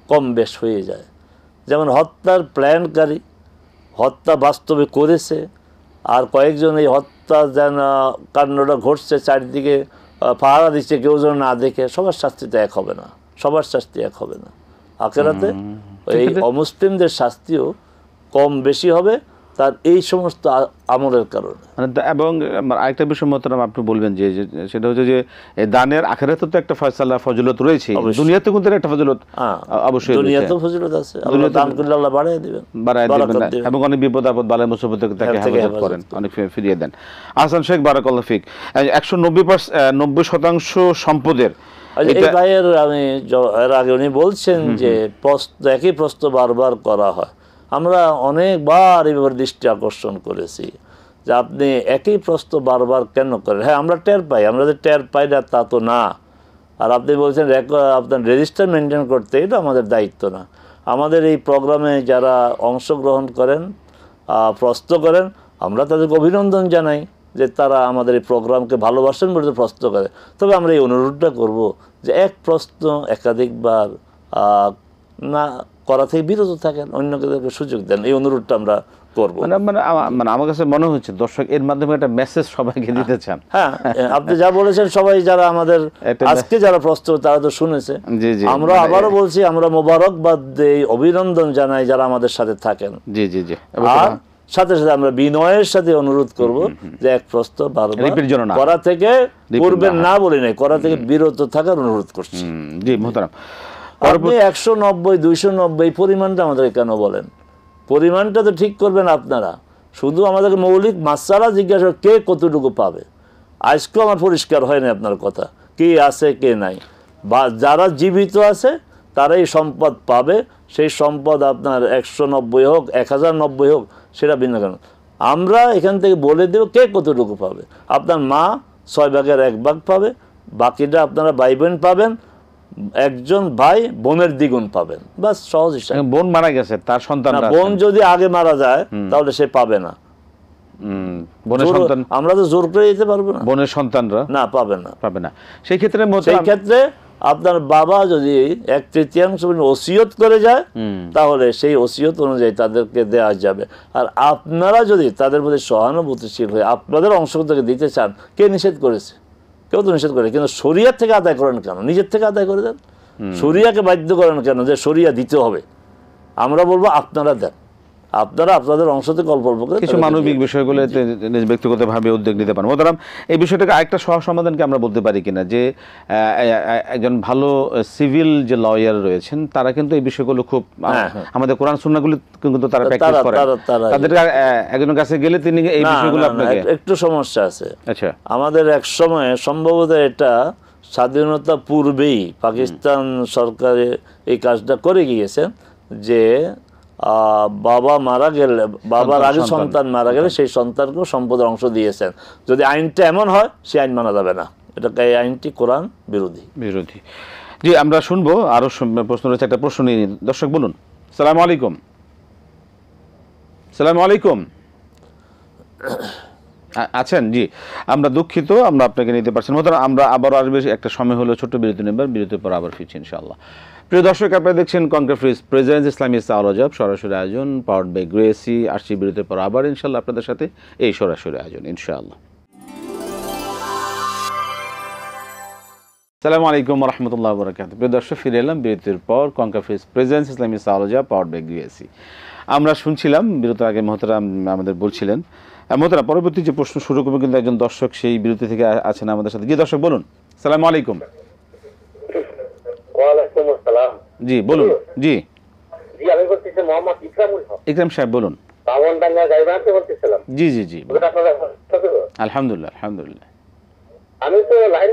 কম বেশ হয়ে যায়। যেমন হত্যার প্ল্যানকারী হত্যা বাস্তবে করেছে, আর কয়েকজন এই হত্যা যেন কাণ্ডটা ঘটছে চারিদিকে পাহারা দিচ্ছে, কেউ যেন না দেখে, সবার শাস্তি তো এক হবে না, সবার শাস্তি এক হবে না। আখিরাতে এই অমুসলিমদের শাস্তিও কম বেশি হবে তার এই সমস্ত আমলের কারণে। এবং আরেকটা বিষয় মোহতারাম আপনি বলবেন যে সেটা হচ্ছে যে দানের আখিরাতে তো একটা ফয়সালা ফজিলত রয়েছে, দুনিয়াতে কিন্তু একটা ফজিলত অবশ্যই রয়েছে, দুনিয়াতে ফজিলত আছে। আল্লাহ দান করলে আল্লাহ বাড়ায় দিবেন, এবং অনেক বিপদ আপদ বালাই মুসিবত থেকে তাকে হেফাজত করেন, অনেক ফিরিয়ে দেন। আহসান শেখ, বারাকাল্লাহ ফিক। 190% সম্পদের এই ভাইয়ের আমি এর আগে উনি বলছেন যে একই প্রশ্ন বারবার করা হয়। আমরা অনেকবার এই ব্যাপারে দৃষ্টি আকর্ষণ করেছি যে আপনি একই প্রশ্ন বারবার কেন করেন। হ্যাঁ, আমরা টের পাই, আমরা যে টের পাই না তা তো না। আর আপনি বলছেন আপনার রেজিস্টার মেনটেন করতে, এটা আমাদের দায়িত্ব না। আমাদের এই প্রোগ্রামে যারা অংশগ্রহণ করেন, প্রশ্ন করেন, আমরা তাদেরকে অভিনন্দন জানাই যে তারা আমাদের এই প্রোগ্রামকে ভালোবাসেন বলে প্রশ্ন করে। তবে আমরা এই অনুরোধটা করব যে এক প্রশ্ন একাধিকবার না করা থেকে বিরত থাকেন, অন্যকে সুযোগ দেন, এই অনুরোধটা আমরা করব। মানে আমার কাছে মনে হচ্ছে দর্শক এর মাধ্যমে একটা মেসেজ সবাইকে দিতে চান। হ্যাঁ, আপনি যা বলেছেন, সবাই যারা আমাদের আজকে যারা প্রশ্ন তারা তো শুনেছে। আমরা আবারও বলছি, আমরা মোবারকবাদ দেই, অভিনন্দন জানাই যারা আমাদের সাথে থাকেন। জি জি জি। আর সাথে সাথে আমরা বিনয়ের সাথে অনুরোধ করব যে এক প্রশ্ন বারবার করা থেকে করবেন না বলি নাই, করা থেকে বিরত থাকার অনুরোধ করছি। জি মোহতারাম, আপনি 190, 290 পরিমাণটা আমাদেরকে কেন বলেন? পরিমাণটা তো ঠিক করবেন আপনারা, শুধু আমাদেরকে মৌলিক মাসআলা জিজ্ঞাসা, কে কতটুকু পাবে। আজকেও আমার পরিষ্কার হয় না আপনার কথা, কে আছে কে নাই। বা যারা জীবিত আছে তারাই সম্পদ পাবে, সেই সম্পদ আপনার 190 হোক 1090 হোক সেটা ভিন্ন কেন। আমরা এখান থেকে বলে দেব কে কতটুকু পাবে। আপনার মা 6 ভাগের 1 ভাগ পাবে, বাকিটা আপনারা ভাই বোন পাবেন, একজন ভাই বোনের দ্বিগুণ পাবেন, বাস সহজ হিসাব। বোন মারা গেছে, তার সন্তান, বোন যদি আগে মারা যায় তাহলে সে পাবে না। আমরা তো জোর করে দিতে পারবো না, বোনের সন্তানরা না পাবে না। সেই ক্ষেত্রে আপনার বাবা যদি 1/3 ওসিয়ত করে যায় তাহলে সেই ওসিয়ত অনুযায়ী তাদেরকে দেওয়া যাবে। আর আপনারা যদি তাদের প্রতি সহানুভূতিশীল হয়ে আপনাদের অংশ থেকে দিতে চান, কে নিষেধ করেছে? কেউ তো নিষেধ করে, কিন্তু শরিয়াত থেকে আদায় করেন কেন? নিজের থেকে আদায় করে দেন। শরিয়াকে বাধ্য করেন কেন যে শরিয়া দিতে হবে? আমরা বলবো আপনারা দেন, আপনারা আপনাদের অংশ থেকে অল্প অল্প করে কিছু মানবিক বিষয়গুলো ব্যক্তিগতভাবে উদ্যোগ নিতে পারেন। মোহতারাম, এই বিষয়টাকে আরেকটা সহজ সমাধানকে আমরা বলতে পারি কিনা যে একজন ভালো সিভিল যে লয়ার রয়েছেন তারা কিন্তু এই বিষয়গুলো খুব আমাদের কোরআন সুন্নাহগুলো কিন্তু তারা প্র্যাকটিস করেন, তাদের একজনের কাছে গেলে তিনি এই বিষয়গুলো আপনাকে একটু সমস্যা আছে। আচ্ছা, আমাদের এক সময় সম্ভবত এটা স্বাধীনতা পূর্বেই পাকিস্তান সরকারে এই কাজটা করে গিয়েছেন যে বাবা মারা গেলে, বাবার আগে সন্তান মারা গেলে সেই সন্তানকেও সম্পদের অংশ দিয়েছেন। যদি আইনটা এমন হয় সে আইন মানা যাবে না, এটা এই আইনটি কোরআন বিরোধী। জি, আমরা শুনবো আরো প্রশ্ন রয়েছে, একটা প্রশ্ন নিয়ে নিন। দর্শক বলুন। আসসালামু আলাইকুম। আসসালামু আলাইকুম, আছেন? জি, আমরা দুঃখিত, আমরা আপনাকে নিতে পারছেন। আমরা আবার আসবে, একটা সময় হলো ছোট্ট বিরতি নেবার, বিরতির পর আবার ফিরছি ইনশাআল্লাহ। প্রিয় দর্শক, আপনারা দেখছেন কনকাফ্রিজ প্রেজেন্স ইসলামী আলোচনা, সরাসরি আয়োজন পাওয়ার্ড বাই গ্রেসি। আসছি বিরতির পর আবার ইনশাআল্লাহ আপনাদের সাথে এই সরাসরি আয়োজন ইনশাআল্লাহ। আসসালামু আলাইকুম ওয়া রাহমাতুল্লাহি ওয়া বারাকাতুহু। প্রিয় দর্শক, ফিরে এলাম বিরতির পর কনকাফ্রিজ প্রেজেন্স ইসলামী আলোচনা পাওয়ার্ড বাই গ্রেসি। আমরা শুনছিলাম বিরতির আগে মোহতারাম আমাদের বলছিলেন মোহতারাম, পরবর্তী যে প্রশ্ন শুরু করবো কিন্তু একজন দর্শক সেই বিরতি থেকে আছেন আমাদের সাথে। জি দর্শক বলুন। সালামু আলাইকুম। ওয়ালাইকুম আসসালাম। জি বলুন। জি জি, আমি বলতেছি মোহাম্মদ ইকরামুল হক, ইকরাম সাহেব বলুন। বামনডাঙ্গা গাইবান্ধা বলতেছিলাম। জি জি জি হুজুর, আপনারা ভালো আছেন? আলহামদুলিল্লাহ আলহামদুলিল্লাহ। আমি তো লাইন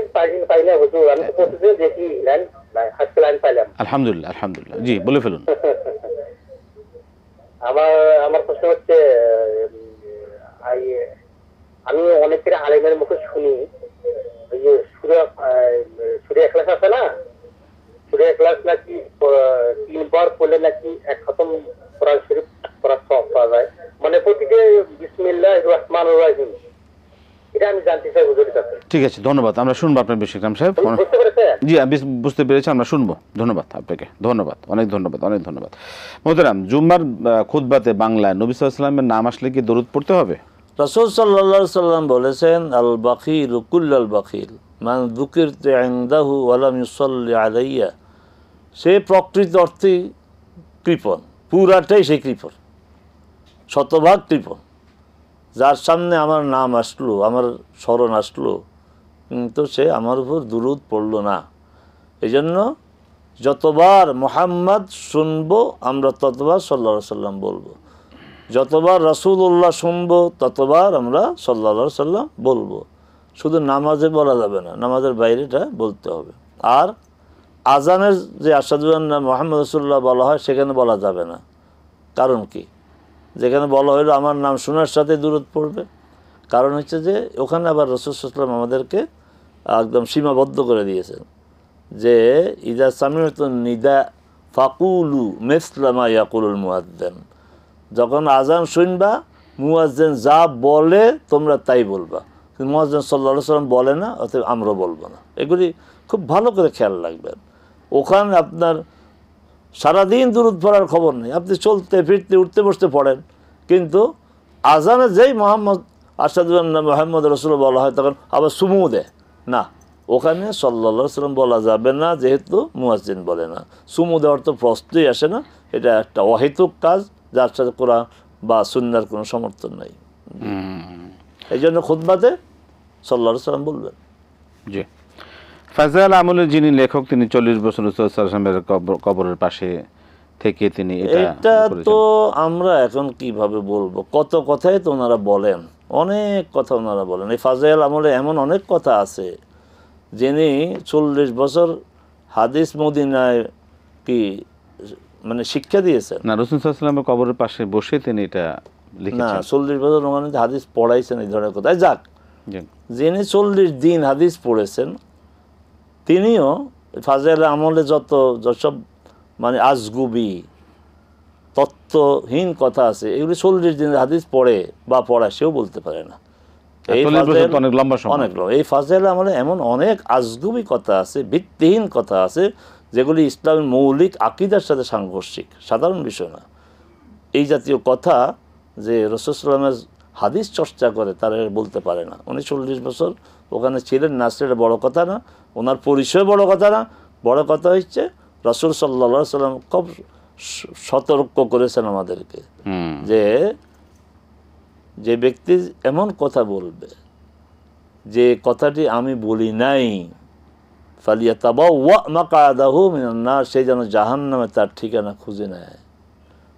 পাই না হুজুর, আমি তো বলতেছি দেখি লাইন আজকে লাইন পাইলাম। আলহামদুলিল্লাহ আলহামদুলিল্লাহ। জি বলে ফেলুন। আমার প্রশ্ন হচ্ছে, আমি অনেকের আলেমের মুখে শুনি ওই যে সূরা ইখলাস আছে না, সূরা ইখলাস নাকি 3 বার পড়লে নাকি এক খতম কোরআন শরীফ পড়ার সওয়াব পাওয়া যায়, মানে প্রতিটি বিসমিল্লাহির রহমানির রহিম। এটা আমি জানতে চাই হুজুরের কাছে। ঠিক আছে, ধন্যবাদ। আমরা শুনবো আপনার বিষয় ইকরাম সাহেব। বুঝতে পেরেছেন? জি আমি বুঝতে পেরেছি, আমরা শুনবো। ধন্যবাদ আপনাকে, ধন্যবাদ, অনেক ধন্যবাদ, অনেক ধন্যবাদ। মোহতারাম, জুম্মার খুতবাতে বাংলায় নবী সাল্লাল্লাহু আলাইহি ওয়াসাল্লামের নাম আসলে কি দরুদ পড়তে হবে? রাসূল সাল্লাল্লাহু আলাইহি সাল্লাম বলেছেন, আল বাখিল কুল্লাল বাখিল মান যুকিরতু ইনদাহু ওয়া লাম ইউসাল্লি আলাইয়া। সে প্রকৃত অর্থেই কৃপণ, পুরাটাই সে কৃপণ, শতভাগ কৃপণ। যার সামনে আমার নাম আসলো, আমার স্মরণ আসলো, কিন্তু সে আমার উপর দুরূদ পড়লো না। এই জন্য যতবার মুহাম্মদ শুনবো আমরা ততবার সাল্লাল্লাহু আলাইহি সাল্লাম বলবো, যতবার রাসূলুল্লাহ শুনবো ততবার আমরা সাল্লাল্লাহু আলাইহি সাল্লাম বলবো। শুধু নামাজে বলা যাবে না, নামাজের বাইরেটা বলতে হবে। আর আজানের যে আশহাদু আন্না মুহাম্মাদুর রাসূলুল্লাহ বলা হয় সেখানে বলা যাবে না। কারণ কি? যেখানে বলা হলো আমার নাম শোনার সাথে দুরূদ পড়বে, কারণ হচ্ছে যে ওখানে আবার রাসূল সাল্লাল্লাহু আলাইহি ওয়াসাল্লাম আমাদেরকে একদম সীমাবদ্ধ করে দিয়েছেন যে ইযা সামি'তুন নিদা ফাকুলু মিসলা মা ইয়াকুলুল মুয়াজ্জিন। যখন আজান শুনবা মুয়াজ্জিন যা বলে তোমরা তাই বলবা, কিন্তু মুয়াজ্জিন সাল্লাল্লাহু আলাইহি ওয়াসাল্লাম বলে না, অতএব আমরা বলবো না। এগুলি খুব ভালো করে খেয়াল রাখবেন। ওখানে আপনার সারাদিন দুরূদ পড়ার খবর নেই, আপনি চলতে ফিরতে উঠতে বসতে পড়েন, কিন্তু আজানে যেই মোহাম্মদ আশহাদু আন্না মুহাম্মাদ রাসূলুল্লাহ বলা হয় তখন আবার সুমু দেয় না, ওখানে সাল্লাল্লাহু আলাইহি ওয়াসাল্লাম বলা যাবে না, যেহেতু মুয়াজ্জিন বলে না। সুমু দেওয়ার তো প্রশ্নই আসে না, এটা একটা অহেতুক কাজ যার সাথে কোরআন বা সুন্নাহর কোনো সমর্থন নাই। এই জন্য খুতবাতে সাল্লাল্লাহু আলাইহি ওয়াসাল্লাম বলবেন। জি, ফাজাল আমলের যিনি লেখক তিনি 40 বছর রাসূল সাল্লাল্লাহু আলাইহি ওয়াসাল্লামের কবরের পাশে থেকে তিনি এটা তো আমরা এখন কিভাবে বলবো, কত কথাই তো ওনারা বলেন, অনেক কথা ওনারা বলেন। এই ফাজাইল আমলে এমন অনেক কথা আছে, যিনি 40 বছর হাদিস মদিনায় কি মানে শিক্ষা দিয়েছেন না, রাসূল সাল্লাল্লাহু আলাইহি ওয়াসাল্লামের কবরের পাশে বসে তিনি এটা না, লিখেছেন। 40 বছর ওখানে হাদিস পড়াইছেন, এই ধরনের কথা। যাক, জি যিনি 40 দিন হাদিস পড়েছেন তিনিও ফাজাইল আমলে যত মানে আজগুবি তত্ত্বহীন কথা আছে এগুলি 40 দিন হাদিস পড়ে বা পড়া সেও বলতে পারে না। এই 40 বছর তো অনেক লম্বা সময়। অনেক লম্বা। এই ফাজাইল আমলে এমন অনেক আজগুবি কথা আছে, ভিত্তিহীন কথা আছে, যেগুলি ইসলামের মৌলিক আকীদার সাথে সাংঘর্ষিক, সাধারণ বিষয় না। এই জাতীয় কথা যে রাসূল সাল্লাল্লাহু আলাইহি ওয়াসাল্লামের হাদিস চর্চা করে তারা বলতে পারে না। উনি 40 বছর ওখানে ছিলেন না, সেটা বড় কথা না, ওনার পরিচয় বড় কথা না, বড় কথা হচ্ছে রাসূল সাল্লাল্লাহু আলাইহি ওয়াসাল্লাম খুব সতর্ক করেছেন আমাদেরকে যে যে ব্যক্তি এমন কথা বলবে যে কথাটি আমি বলি নাই, ফালিয়াতাবাওয়া মাকআদাহু মিনান নার, সে যেন জাহান্নামে তার ঠিকানা খুঁজে নেয়।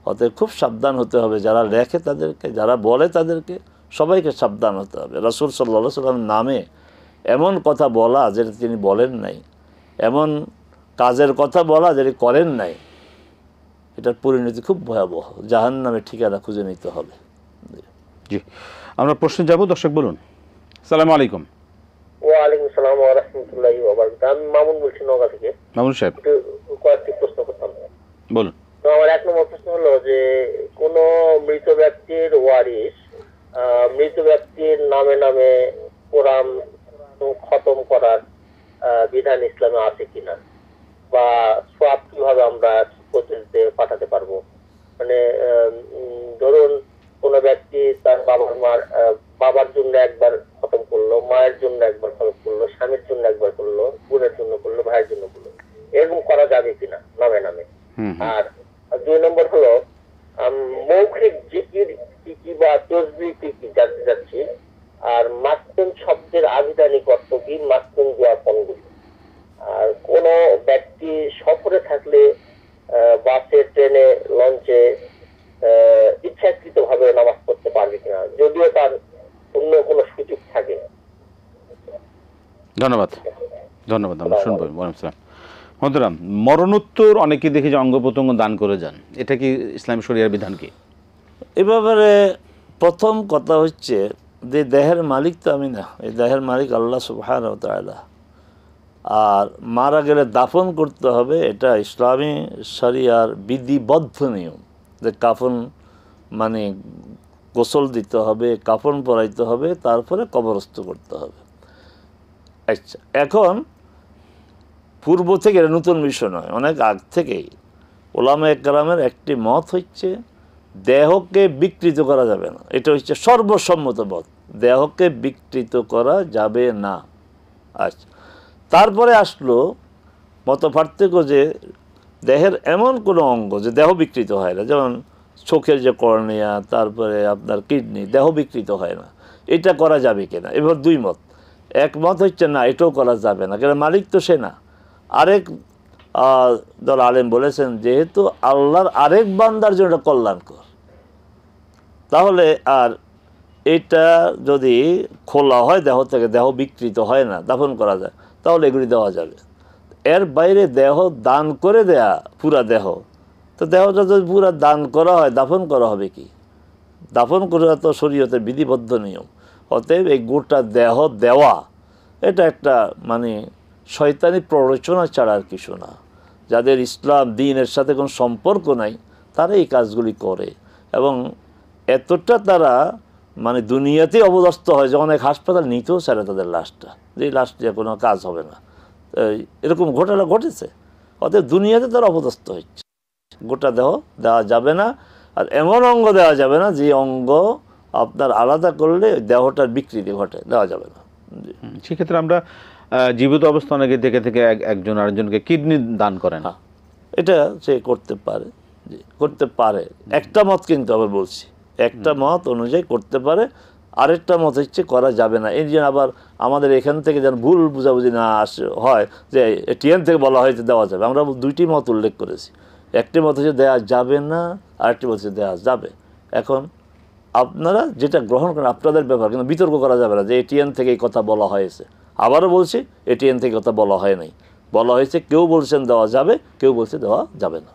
অতএব খুব সাবধান হতে হবে, যারা লেখে তাদেরকে, যারা বলে তাদেরকে, সবাইকে সাবধান হতে হবে। রাসূল সাল্লাল্লাহু আলাইহি ওয়াসাল্লামের নামে এমন কথা বলা যেটা তিনি বলেন নাই, এমন কাজের কথা বলা যেটা করেন নাই, এটার পরিণতি খুব ভয়াবহ, জাহান্নামের ঠিকানা খুঁজে নিতে হবে। জি, আমরা প্রশ্নে যাব। দর্শক বলুন। আসসালামু আলাইকুম। ওয়ালাইকুম আসসালাম ওয়া রাহমাতুল্লাহি ওয়া বারাকাতুহু। আমি মামুন বলছি নওগাঁ থেকে। মামুন সাহেব একটু কয়েকটি প্রশ্ন করতাম। বলুন। তো আমার 1 নম্বর প্রশ্ন হলো যে কোন মৃত ব্যক্তির ওয়ারিস মৃত ব্যক্তির নামে নামে কোরআন খতম করার বিধান ইসলামে আছে কিনা, বা সওয়াব কিভাবে আমরা পদ্ধতিতে পাঠাতে পারবো। মানে ধরুন কোন ব্যক্তি তার বাবার জন্য একবার খতম করলো, মায়ের জন্য একবার খতম করলো, স্বামীর জন্য একবার করলো, বোনের জন্য করলো, ভাইয়ের জন্য করলো, এরকম করা যাবে কিনা নামে নামে। আর 2 নম্বর হলো মৌখিক জিকির কি কি বা তসবিহ কি কি জানতে চাচ্ছি। আর মাসনুন শব্দের আবিধানিক অর্থ কি, মাসনুন দোয়া কোনগুলি? আর কোন ব্যক্তি সফরে থাকলে বাসে, ট্রেনে, লঞ্চে ইচ্ছাকৃত ভাবে নামাজ পড়তে পারবে কিনা, যদিও তার অন্য কোনো সুযোগ থাকে? ধন্যবাদ, ধন্যবাদ। আমরা শুনবো। ওয়ালাইকুম আসসালাম। মহতরাম, মরণোত্তর অনেকে দেখি যে অঙ্গ প্রত্যঙ্গ দান করে যান, এটা কি ইসলামী শরিয়ার বিধান কি? এ ব্যাপারে প্রথম কথা হচ্ছে যে দেহের মালিক তো আমি না, এই দেহের মালিক আল্লাহ সুবহানাহু ওয়া তাআলা। আর মারা গেলে দাফন করতে হবে, এটা ইসলামী শরিয়ার বিধিবদ্ধ নিয়ম। যে কাফন মানে গোসল দিতে হবে, কাফন পরাইতে হবে, তারপরে কবরস্থ করতে হবে। আচ্ছা, এখন পূর্ব থেকে এটা নতুন বিষয় নয়, অনেক আগ থেকেই ওলামায়ে কেরামের একটি মত হচ্ছে দেহকে বিকৃত করা যাবে না। এটা হচ্ছে সর্বসম্মত মত, দেহকে বিকৃত করা যাবে না। আচ্ছা, তারপরে আসলো মত পার্থক্য যে দেহের এমন কোনো অঙ্গ যে দেহ বিকৃত হয় না, যেমন চোখের যে কর্নিয়া, তারপরে আপনার কিডনি, দেহ বিকৃত হয় না, এটা করা যাবে কিনা। এবার দুই মত। এক মত হচ্ছে না, এটাও করা যাবে না, কেন মালিক তো সে না। আরেক দল আলেম বলেছেন যেহেতু আল্লাহর আরেক বান্দার জন্য এটা কল্যাণকর, তাহলে আর এটা যদি খোলা হয় দেহ থেকে, দেহ বিকৃত হয় না, দাফন করা যায়, তাহলে এগুলি দেওয়া যাবে। এর বাইরে দেহ দান করে দেয়া, পুরা দেহ, তো দেহটা যদি পুরা দান করা হয়, দাফন করা হবে কি? দাফন করা তো শরীয়তের বিধিবদ্ধ নিয়ম। অতএব এই গোটা দেহ দেওয়া এটা একটা মানে শয়তানি প্ররোচনা ছাড়া আর কিছু না। যাদের ইসলাম দ্বীনের সাথে কোনো সম্পর্ক নাই তারা এই কাজগুলি করে, এবং এতটা তারা মানে দুনিয়াতেই অবদস্ত হয় যে অনেক হাসপাতাল নিতেও ছাড়ে তাদের লাশটা, যে এই লাশ দিয়ে কোনো কাজ হবে না। এরকম ঘটনা ঘটেছে। অতএব দুনিয়াতে তারা অপদস্থ হচ্ছে। গোটা দেহ দেওয়া যাবে না, আর এমন অঙ্গ দেওয়া যাবে না যে অঙ্গ আপনার আলাদা করলে দেহটার বিকৃতি ঘটে, দেওয়া যাবে না। সেক্ষেত্রে আমরা জীবিত অবস্থা অনেকে দেখে থেকে একজন আরেকজনকে কিডনি দান করেন, এটা সে করতে পারে, করতে পারে। একটা মত কিন্তু আবার বলছি, একটা মত অনুযায়ী করতে পারে, আরেকটা মত হচ্ছে করা যাবে না। এই জন্য আবার আমাদের এখান থেকে যেন ভুল বুঝাবুঝি না আসে হয় যে টিএন থেকে বলা হয়েছে দেওয়া যাবে। আমরা দুইটি মত উল্লেখ করেছি, একটি মত হচ্ছে দেওয়া যাবে না, আরেকটি মত হচ্ছে দেওয়া যাবে। এখন আপনারা যেটা গ্রহণ করেন আপনাদের ব্যাপার, কিন্তু বিতর্ক করা যাবে না যে এটিএন থেকে এই কথা বলা হয়েছে। আবারও বলছি, এটিএন থেকে কথা বলা হয় নাই, বলা হয়েছে কেউ বলছেন দেওয়া যাবে, কেউ বলছে দেওয়া যাবে না।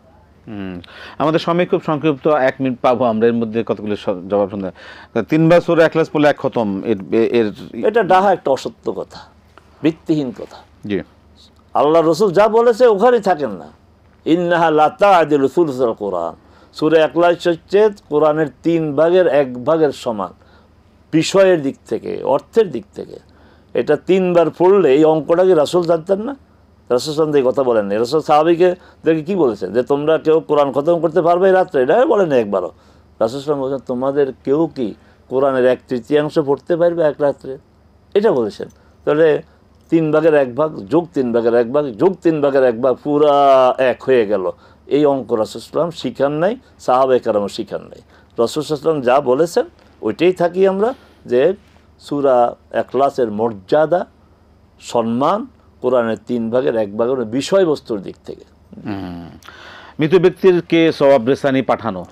আমাদের সময় খুব সংক্ষিপ্ত, 1 মিনিট পাবো আমরা, এর মধ্যে কতগুলো জবাব শুনতে। 3বার সূরা ইখলাস পড়লে 1 খতম, এর এটা ডাহা একটা অসত্য কথা, ভিত্তিহীন কথা। জি, আল্লাহ রসুল যা বলেছে ওখানেই থাকেন না। ইন্নাহা লা তা'দিলু সুলুসাল কোরআন, সূরা ইখলাস হচ্ছে কোরআনের 3 ভাগের 1 ভাগের সমান বিষয়ের দিক থেকে, অর্থের দিক থেকে। এটা 3 বার পড়লে এই অঙ্কটা কি রাসূল জানতেন না? রাসূল সাল্লাল্লাহু আলাইহি কথা বলেন না। রাসূল সাহাবীকে দেখে কি বলেছেন যে তোমরা কেউ কোরআন খতম করতে পারবে এই রাত্রে? এটা বলেন একবারও। রাসূল সাল্লাল্লাহু আলাইহি বলেছেন তোমাদের কেউ কি কোরআনের 1/3 পড়তে পারবে এক রাত্রে? এটা বলেছেন। তাহলে 3 ভাগের 1 ভাগ যোগ 3 ভাগের 1 ভাগ যোগ 3 ভাগের 1 ভাগ পুরা 1 হয়ে গেল। এই অঙ্ক রাসূল সাল্লাল্লাহু আলাইহি শিখান নাই, সাহাবায়ে কেরামও শিখান নাই। রাসূল সাল্লাল্লাহু আলাইহি যা বলেছেন ওইটাই থাকি আমরা, যে সূরা ইখলাসের মর্যাদা, সম্মান কোরআনের 3 ভাগের 1 ভাগের বিষয়বস্তুর দিক থেকে। মৃত ব্যক্তিকে সওয়াব রেসানি পাঠানো,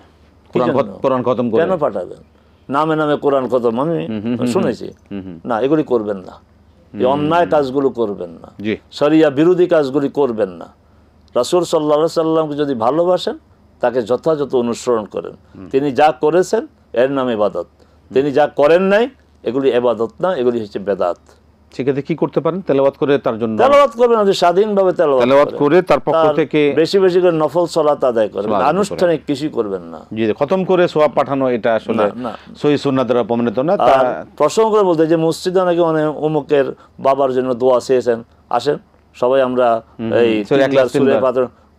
কোরআন খতম করে কেন পাঠাবেন? নামে নামে কোরআন খতম আমি শুনেছি, না এগুলি করবেন না। এই অন্যায় কাজগুলো করবেন না, শরিয়া বিরোধী কাজগুলি করবেন না। রাসূল সাল্লাল্লাহু আলাইহি সাল্লামকে যদি ভালোবাসেন তাকে যথাযথ অনুসরণ করেন। তিনি যা করেছেন এর নাম ইবাদত, তিনি যা করেন নাই এগুলি ইবাদত না, এগুলি হচ্ছে বেদাত। সেক্ষেত্রে কি করতে পারেন? তেলাওয়াত করে তার জন্য তেলাওয়াত করবেন, আপনি স্বাধীনভাবে তেলাওয়াত করে তার পক্ষ থেকে বেশি বেশি করে নফল সালাত আদায় করবেন, আনুষ্ঠানিক কিছু করবেন না। জি, খতম করে সওয়াব পাঠানো এটা আসলে সহিহ সুন্নাহ দ্বারা প্রমাণিত না। আর প্রসঙ্গ করে বলতে যে মসজিদে নাকি অনেক অমুকের বাবার জন্য দোয়া চেয়েছেন, আসেন সবাই আমরা এই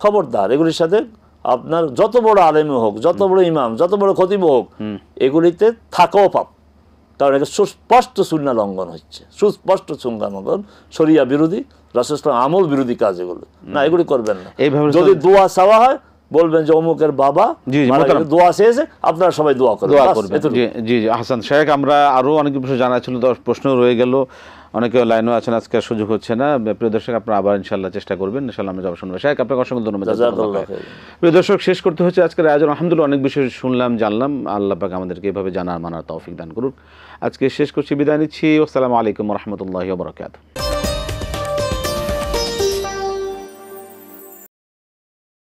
খবরদার, এগুলির সাথে আপনার যত বড় আলেমই হোক, যত বড় ইমাম, যত বড় খতিব হোক, এগুলিতে থাকাও পাপ। কারণ এটা সুস্পষ্ট সুন্নাহ লঙ্ঘন হচ্ছে, সুস্পষ্ট সুন্নাহ লঙ্ঘন, শরিয়া বিরোধী, রাসূল সাল্লাল্লাহু আলাইহি আমল বিরোধী কাজ এগুলো না, এগুলি করবেন না। যদি দোয়া চাওয়া হয় বলবেন যে অমুকের বাবা জি, জি, মারা গেছে, মোহতারাম। দোয়া চেয়েছে, আপনারা সবাই দোয়া করবেন, দোয়া বাস, করবেন। এতটুকু। জি জি জি, হাসান শেখ, আমরা আরও অনেক প্রশ্ন জানা ছিল, 10 প্রশ্ন রয়ে গেল, অনেকে লাইনও আছেন, আজকে আর সুযোগ হচ্ছে না। প্রিয় দর্শক, আপনারা আবার ইনশাল্লাহ চেষ্টা করবেন, ইনশাল্লাহ আমরা যাবো শুনবো। শেখ, আপনাকে অসংখ্য ধন্যবাদ। জাযাকাল্লাহ খাইর। প্রিয় দর্শক, শেষ করতে হচ্ছে আজকের আয়োজন। আলহামদুলিল্লাহ অনেক বিষয় শুনলাম, জানলাম। আল্লাহ পাক আমাদেরকে এভাবে জানার মানার তৌফিক দান করুক। আজকে শেষ করছি, বিদায় নিচ্ছি। আসসালামু আলাইকুম ওয়া রাহমাতুল্লাহি ওয়া বারাকাতুহু।